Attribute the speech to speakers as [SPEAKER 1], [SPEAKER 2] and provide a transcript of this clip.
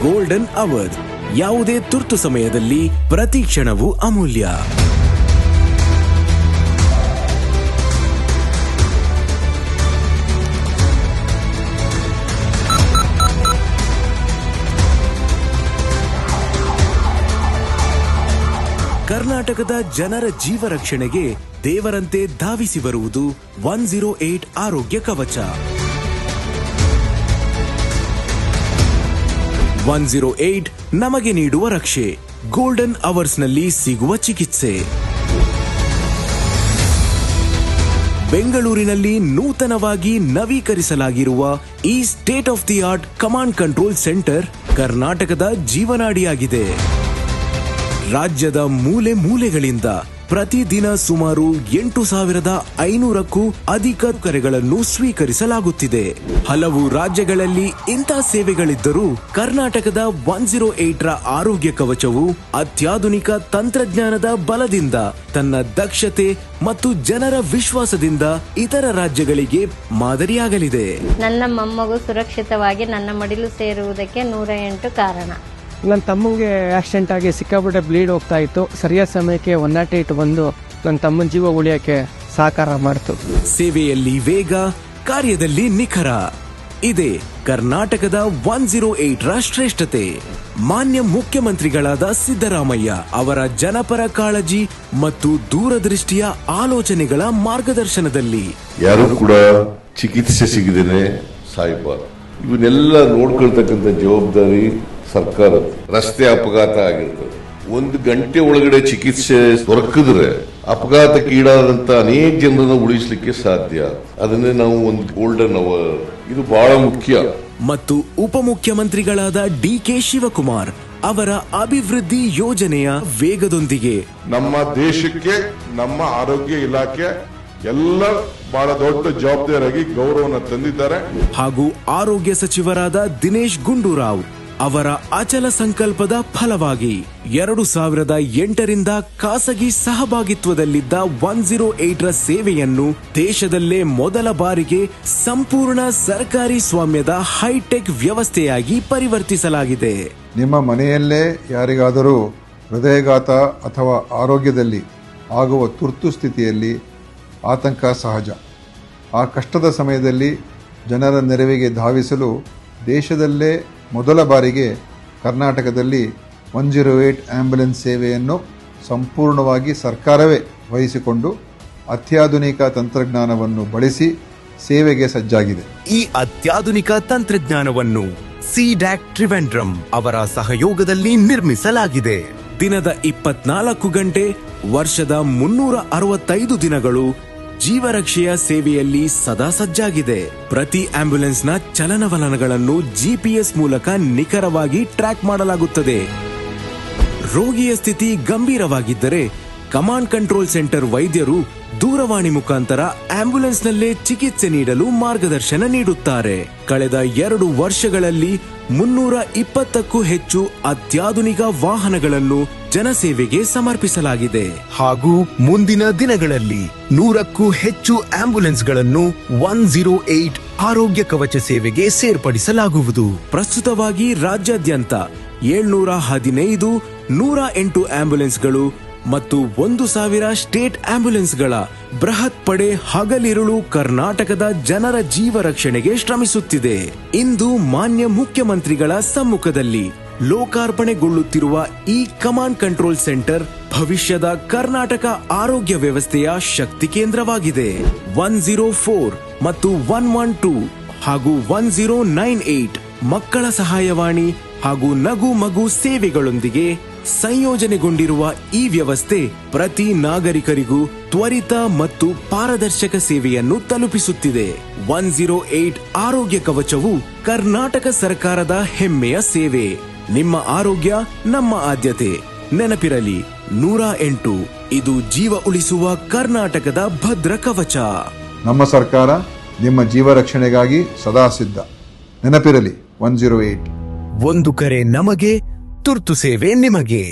[SPEAKER 1] Golden hour. ಯಾವುದೇ ತುರ್ತು ಸಮಯದಲ್ಲಿ ಪ್ರತಿ ಕ್ಷಣವೂ ಅಮೂಲ್ಯ. ಕರ್ನಾಟಕದ ಜನರ ಜೀವ ರಕ್ಷಣೆಗೆ ದೇವರಂತೆ ಧಾವಿಸಿ ಬರುವುದು 108 ಆರೋಗ್ಯ ಕವಚ. 108 ನಮಗೆ ನೀಡುವ ರಕ್ಷೆ. ಗೋಲ್ಡನ್ ಅವರ್ಸ್ನಲ್ಲಿ ಸಿಗುವ ಚಿಕಿತ್ಸೆ. ಬೆಂಗಳೂರಿನಲ್ಲಿ ನೂತನವಾಗಿ ನವೀಕರಿಸಲಾಗಿರುವ ಈ state of the art command control centre ಕರ್ನಾಟಕದ ಜೀವನಾಡಿಯಾಗಿದೆ. ರಾಜ್ಯದ ಮೂಲೆ ಮೂಲೆಗಳಿಂದ ಪ್ರತಿದಿನ ಸುಮಾರು 8,500ಕ್ಕೂ ಅಧಿಕ ಕರೆಗಳನ್ನು ಸ್ವೀಕರಿಸಲಾಗುತ್ತಿದೆ. ಹಲವು ರಾಜ್ಯಗಳಲ್ಲಿ ಇಂಥ ಸೇವೆಗಳಿದ್ದರೂ ಕರ್ನಾಟಕದ 108ರ ಆರೋಗ್ಯ ಕವಚವು ಅತ್ಯಾಧುನಿಕ ತಂತ್ರಜ್ಞಾನದ ಬಲದಿಂದ ತನ್ನ ದಕ್ಷತೆ ಮತ್ತು ಜನರ ವಿಶ್ವಾಸದಿಂದ ಇತರ ರಾಜ್ಯಗಳಿಗೆ ಮಾದರಿಯಾಗಲಿದೆ.
[SPEAKER 2] ನನ್ನ ಮೊಮ್ಮಗು ಸುರಕ್ಷಿತವಾಗಿ ನನ್ನ ಮಡಿಲು ಸೇರುವುದಕ್ಕೆ 108 ಕಾರಣ.
[SPEAKER 3] ನನ್ನ ತಮ್ಮಂಗೆ ಆಕ್ಸಿಡೆಂಟ್ ಆಗಿ ಸಿಕ್ಕಾಪಟ್ಟೆ ಬ್ಲೀಡ್ ಹೋಗ್ತಾ ಇತ್ತು. ಸರಿಯಾದ ಸಮಯಕ್ಕೆ 108 ಬಂದು ನನ್ನ ತಮ್ಮನ ಜೀವ ಉಳಿಯೋಕೆ ಸಹಕಾರ ಮಾಡಿತು.
[SPEAKER 1] ಸೇವೆಯಲ್ಲಿ ವೇಗ, ಕಾರ್ಯದಲ್ಲಿ ನಿಖರ. ಇದೆ ಕರ್ನಾಟಕದ 108ರ ಶ್ರೇಷ್ಠತೆ. ಮಾನ್ಯ ಮುಖ್ಯಮಂತ್ರಿಗಳಾದ ಸಿದ್ದರಾಮಯ್ಯ ಅವರ ಜನಪರ ಕಾಳಜಿ ಮತ್ತು ದೂರದೃಷ್ಟಿಯ ಆಲೋಚನೆಗಳ ಮಾರ್ಗದರ್ಶನದಲ್ಲಿ
[SPEAKER 4] ಯಾರು ಕೂಡ ಚಿಕಿತ್ಸೆ ಸಿಗದೇನೆ ಸಾಯಬಾರದು. ಇವನ್ನೆಲ್ಲ ನೋಡ್ಕೊಳ್ತಕ್ಕಂಥ ಜವಾಬ್ದಾರಿ ಸರ್ಕಾರ. ರಸ್ತೆ ಅಪಘಾತ ಆಗಿರ್ತದೆ, 1 ಗಂಟೆ ಒಳಗಡೆ ಚಿಕಿತ್ಸೆ ದೊರಕಿದ್ರೆ ಅಪಘಾತಕ್ಕೀಡಾದಂತ ಅನೇಕ ಜನರನ್ನು ಉಳಿಸಲಿಕ್ಕೆ ಸಾಧ್ಯ. ಅದನ್ನೇ ನಾವು ಒಂದು ಗೋಲ್ಡನ್ ಅವರ್, ಇದು ಬಹಳ ಮುಖ್ಯ.
[SPEAKER 1] ಮತ್ತು ಉಪಮುಖ್ಯಮಂತ್ರಿಗಳಾದ ಡಿ.ಕೆ. ಶಿವಕುಮಾರ್ ಅವರ ಅಭಿವೃದ್ಧಿ ಯೋಜನೆಯ ವೇಗದೊಂದಿಗೆ
[SPEAKER 5] ನಮ್ಮ ದೇಶಕ್ಕೆ ನಮ್ಮ ಆರೋಗ್ಯ ಇಲಾಖೆ ಎಲ್ಲ ಬಹಳ ದೊಡ್ಡ ಜವಾಬ್ದಾರಿಯಾಗಿ ಗೌರವವನ್ನು ತಂದಿದ್ದಾರೆ.
[SPEAKER 1] ಹಾಗೂ ಆರೋಗ್ಯ ಸಚಿವರಾದ ದಿನೇಶ್ ಗುಂಡೂರಾವ್ ಅವರ ಅಚಲ ಸಂಕಲ್ಪದ ಫಲವಾಗಿ 2008ರಿಂದ ಖಾಸಗಿ ಸಹಭಾಗಿತ್ವದಲ್ಲಿದ್ದ 108ರ ಸೇವೆಯನ್ನು ದೇಶದಲ್ಲೇ ಮೊದಲ ಬಾರಿಗೆ ಸಂಪೂರ್ಣ ಸರ್ಕಾರಿ ಸ್ವಾಮ್ಯದ ಹೈಟೆಕ್ ವ್ಯವಸ್ಥೆಯಾಗಿ ಪರಿವರ್ತಿಸಲಾಗಿದೆ.
[SPEAKER 6] ನಿಮ್ಮ ಮನೆಯಲ್ಲೇ ಯಾರಿಗಾದರೂ ಹೃದಯಾಘಾತ ಅಥವಾ ಆರೋಗ್ಯದಲ್ಲಿ ಆಗುವ ತುರ್ತು ಸ್ಥಿತಿಯಲ್ಲಿ ಆತಂಕ ಸಹಜ. ಆ ಕಷ್ಟದ ಸಮಯದಲ್ಲಿ ಜನರ ನೆರವಿಗೆ ಧಾವಿಸಲು ದೇಶದಲ್ಲೇ ಮೊದಲ ಬಾರಿಗೆ ಕರ್ನಾಟಕದಲ್ಲಿ 108 ಆಂಬ್ಯುಲೆನ್ಸ್ ಸೇವೆಯನ್ನು ಸಂಪೂರ್ಣವಾಗಿ ಸರ್ಕಾರವೇ ವಹಿಸಿಕೊಂಡು ಅತ್ಯಾಧುನಿಕ ತಂತ್ರಜ್ಞಾನವನ್ನು ಬಳಸಿ ಸೇವೆಗೆ ಸಜ್ಜಾಗಿದೆ.
[SPEAKER 1] ಈ ಅತ್ಯಾಧುನಿಕ ತಂತ್ರಜ್ಞಾನವನ್ನು ಸಿಡ್ಯಾಕ್ ಟ್ರಿವೆಂಡ್ರಮ್ ಅವರ ಸಹಯೋಗದಲ್ಲಿ ನಿರ್ಮಿಸಲಾಗಿದೆ. ದಿನದ 24 ಗಂಟೆ, ವರ್ಷದ 365 ದಿನಗಳು ಜೀವರಕ್ಷೆಯ ಸೇವೆಯಲ್ಲಿ ಸದಾ ಸಜ್ಜಾಗಿದೆ. ಪ್ರತಿ ಆಂಬ್ಯುಲೆನ್ಸ್ನ ಚಲನವಲನಗಳನ್ನು ಜಿಪಿಎಸ್ ಮೂಲಕ ನಿಖರವಾಗಿ ಟ್ರ್ಯಾಕ್ ಮಾಡಲಾಗುತ್ತದೆ. ರೋಗಿಯ ಸ್ಥಿತಿ ಗಂಭೀರವಾಗಿದ್ದರೆ ಕಮಾಂಡ್ ಕಂಟ್ರೋಲ್ ಸೆಂಟರ್ ವೈದ್ಯರು ದೂರವಾಣಿ ಮುಖಾಂತರ ಆಂಬ್ಯುಲೆನ್ಸ್ನಲ್ಲೇ ಚಿಕಿತ್ಸೆ ನೀಡಲು ಮಾರ್ಗದರ್ಶನ ನೀಡುತ್ತಾರೆ. ಕಳೆದ 2 ವರ್ಷಗಳಲ್ಲಿ 320ಕ್ಕೂ ಹೆಚ್ಚು ಅತ್ಯಾಧುನಿಕ ವಾಹನಗಳನ್ನು ಜನಸೇವೆಗೆ ಸಮರ್ಪಿಸಲಾಗಿದೆ. ಹಾಗೂ ಮುಂದಿನ ದಿನಗಳಲ್ಲಿ 100ಕ್ಕೂ ಹೆಚ್ಚು ಆಂಬ್ಯುಲೆನ್ಸ್ಗಳನ್ನು 108 ಆರೋಗ್ಯ ಕವಚ ಸೇವೆಗೆ ಸೇರ್ಪಡಿಸಲಾಗುವುದು. ಪ್ರಸ್ತುತವಾಗಿ ರಾಜ್ಯಾದ್ಯಂತ 715 108 ಆಂಬ್ಯುಲೆನ್ಸ್ಗಳು ಮತ್ತು 1,000 ಸ್ಟೇಟ್ ಆಂಬ್ಯುಲೆನ್ಸ್ಗಳ ಬೃಹತ್ ಪಡೆ ಹಗಲಿರುಳು ಕರ್ನಾಟಕದ ಜನರ ಜೀವ ರಕ್ಷಣೆಗೆ ಶ್ರಮಿಸುತ್ತಿದೆ. ಇಂದು ಮಾನ್ಯ ಮುಖ್ಯಮಂತ್ರಿಗಳ ಸಮ್ಮುಖದಲ್ಲಿ ಲೋಕಾರ್ಪಣೆಗೊಳ್ಳುತ್ತಿರುವ ಈ ಕಮಾಂಡ್ ಕಂಟ್ರೋಲ್ ಸೆಂಟರ್ ಭವಿಷ್ಯದ ಕರ್ನಾಟಕ ಆರೋಗ್ಯ ವ್ಯವಸ್ಥೆಯ ಶಕ್ತಿ ಕೇಂದ್ರವಾಗಿದೆ. 104 ಮತ್ತು 112 ಹಾಗೂ 1098 ಮಕ್ಕಳ ಸಹಾಯವಾಣಿ ಹಾಗೂ ನಗು ಮಗು ಸೇವೆಗಳೊಂದಿಗೆ ಸಂಯೋಜನೆಗೊಂಡಿರುವ ಈ ವ್ಯವಸ್ಥೆ ಪ್ರತಿ ನಾಗರಿಕರಿಗೂ ತ್ವರಿತ ಮತ್ತು ಪಾರದರ್ಶಕ ಸೇವೆಯನ್ನು ತಲುಪಿಸುತ್ತಿದೆ. 108 ಆರೋಗ್ಯ ಕವಚವು ಕರ್ನಾಟಕ ಸರ್ಕಾರದ ಹೆಮ್ಮೆಯ ಸೇವೆ. ನಿಮ್ಮ ಆರೋಗ್ಯ ನಮ್ಮ ಆದ್ಯತೆ. ನೆನಪಿರಲಿ, 108 ಇದು ಜೀವ ಉಳಿಸುವ ಕರ್ನಾಟಕದ ಭದ್ರ ಕವಚ.
[SPEAKER 6] ನಮ್ಮ ಸರ್ಕಾರ ನಿಮ್ಮ ಜೀವ ರಕ್ಷಣೆಗಾಗಿ ಸದಾ ಸಿದ್ಧ. ನೆನಪಿರಲಿ, 108.
[SPEAKER 1] ಒಂದು ಕರೆ ನಮಗೆ, ತುರ್ತು ಸೇವೆ ನಿಮಗೆ.